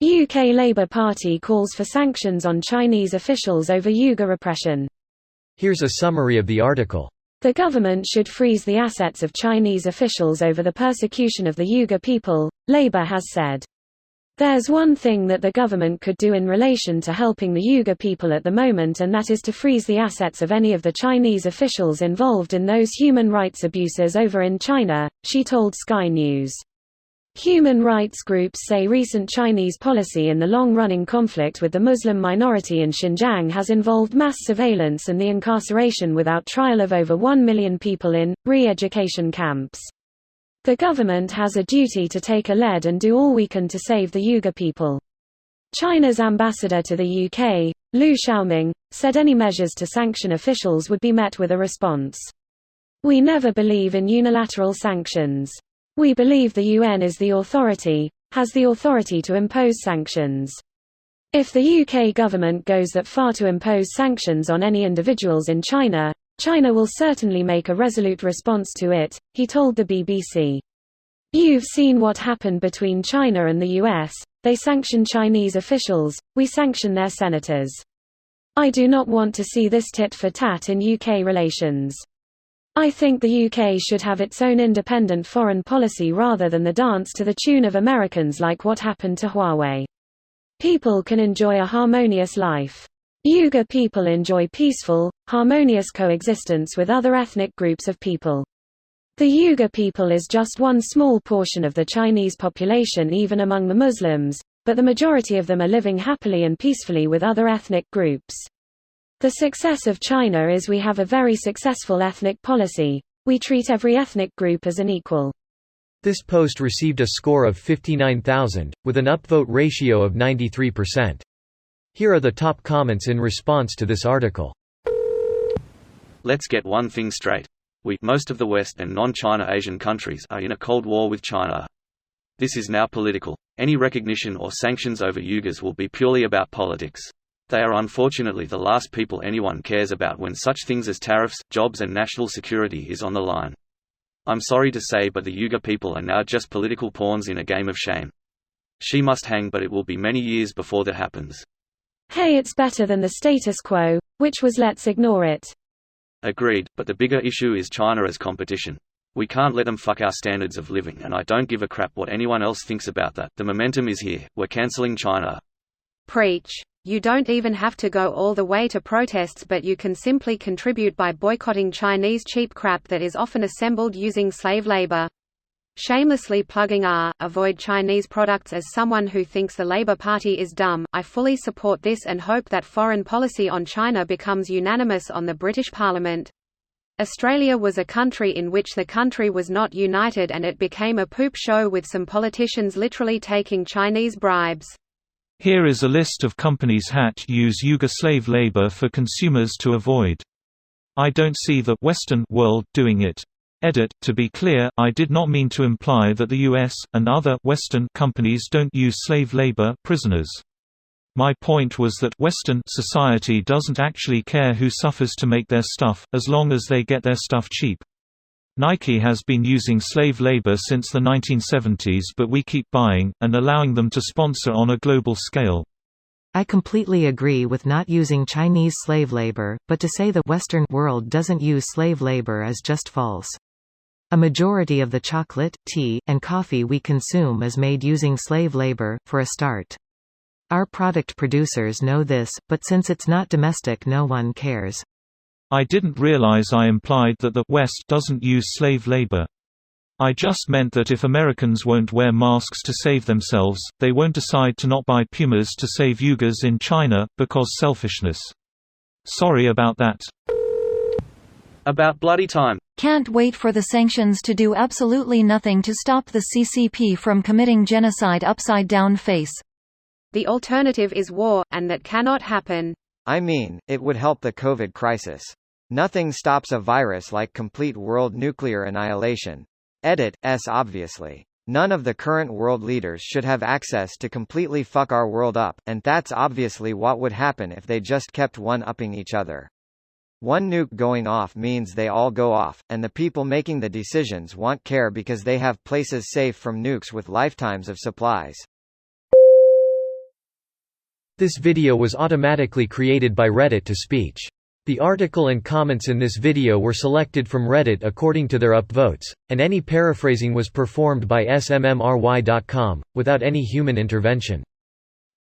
UK Labour Party calls for sanctions on Chinese officials over Uighur repression. Here's a summary of the article. The government should freeze the assets of Chinese officials over the persecution of the Uighur people, Labour has said. There's one thing that the government could do in relation to helping the Uighur people at the moment, and that is to freeze the assets of any of the Chinese officials involved in those human rights abuses over in China, she told Sky News. Human rights groups say recent Chinese policy in the long-running conflict with the Muslim minority in Xinjiang has involved mass surveillance and the incarceration without trial of over 1 million people in re-education camps. The government has a duty to take a lead and do all we can to save the Uighur people. China's ambassador to the UK, Liu Xiaoming, said any measures to sanction officials would be met with a response. We never believe in unilateral sanctions. We believe the UN is the authority, has the authority to impose sanctions. If the UK government goes that far to impose sanctions on any individuals in China, China will certainly make a resolute response to it, he told the BBC. You've seen what happened between China and the US, they sanction Chinese officials, we sanction their senators. I do not want to see this tit for tat in UK relations. I think the UK should have its own independent foreign policy rather than the dance to the tune of Americans like what happened to Huawei. People can enjoy a harmonious life. Uighur people enjoy peaceful, harmonious coexistence with other ethnic groups of people. The Uighur people is just one small portion of the Chinese population even among the Muslims, but the majority of them are living happily and peacefully with other ethnic groups. The success of China is we have a very successful ethnic policy. We treat every ethnic group as an equal. This post received a score of 59,000, with an upvote ratio of 93%. Here are the top comments in response to this article. Let's get one thing straight. Most of the West and non-China Asian countries are in a Cold War with China. This is now political. Any recognition or sanctions over Uyghurs will be purely about politics. They are unfortunately the last people anyone cares about when such things as tariffs, jobs and national security is on the line. I'm sorry to say, but the Uighur people are now just political pawns in a game of shame. She must hang, but it will be many years before that happens. Hey, it's better than the status quo, which was let's ignore it. Agreed, but the bigger issue is China as competition. We can't let them fuck our standards of living, and I don't give a crap what anyone else thinks about that. The momentum is here, we're cancelling China. Preach. You don't even have to go all the way to protests, but you can simply contribute by boycotting Chinese cheap crap that is often assembled using slave labor. Shamelessly plugging avoid Chinese products. As someone who thinks the Labour Party is dumb, I fully support this and hope that foreign policy on China becomes unanimous on the British Parliament. Australia was a country in which the country was not united, and it became a poop show with some politicians literally taking Chinese bribes. Here is a list of companies that use Uighur slave labor for consumers to avoid. I don't see the Western world doing it. Edit. To be clear, I did not mean to imply that the US, and other Western companies don't use slave labor prisoners. My point was that Western society doesn't actually care who suffers to make their stuff, as long as they get their stuff cheap. Nike has been using slave labor since the 1970s, but we keep buying, and allowing them to sponsor on a global scale. I completely agree with not using Chinese slave labor, but to say the Western world doesn't use slave labor is just false. A majority of the chocolate, tea, and coffee we consume is made using slave labor, for a start. Our product producers know this, but since it's not domestic, no one cares. I didn't realize I implied that the West doesn't use slave labor. I just meant that if Americans won't wear masks to save themselves, they won't decide to not buy Pumas to save Uyghurs in China, because selfishness. Sorry about that. About bloody time. Can't wait for the sanctions to do absolutely nothing to stop the CCP from committing genocide upside down face. The alternative is war, and that cannot happen. I mean, it would help the COVID crisis. Nothing stops a virus like complete world nuclear annihilation. Edit. Obviously. None of the current world leaders should have access to completely fuck our world up, and that's obviously what would happen if they just kept one-upping each other. One nuke going off means they all go off, and the people making the decisions won't care because they have places safe from nukes with lifetimes of supplies. This video was automatically created by Reddit to speech. The article and comments in this video were selected from Reddit according to their upvotes, and any paraphrasing was performed by smmry.com, without any human intervention.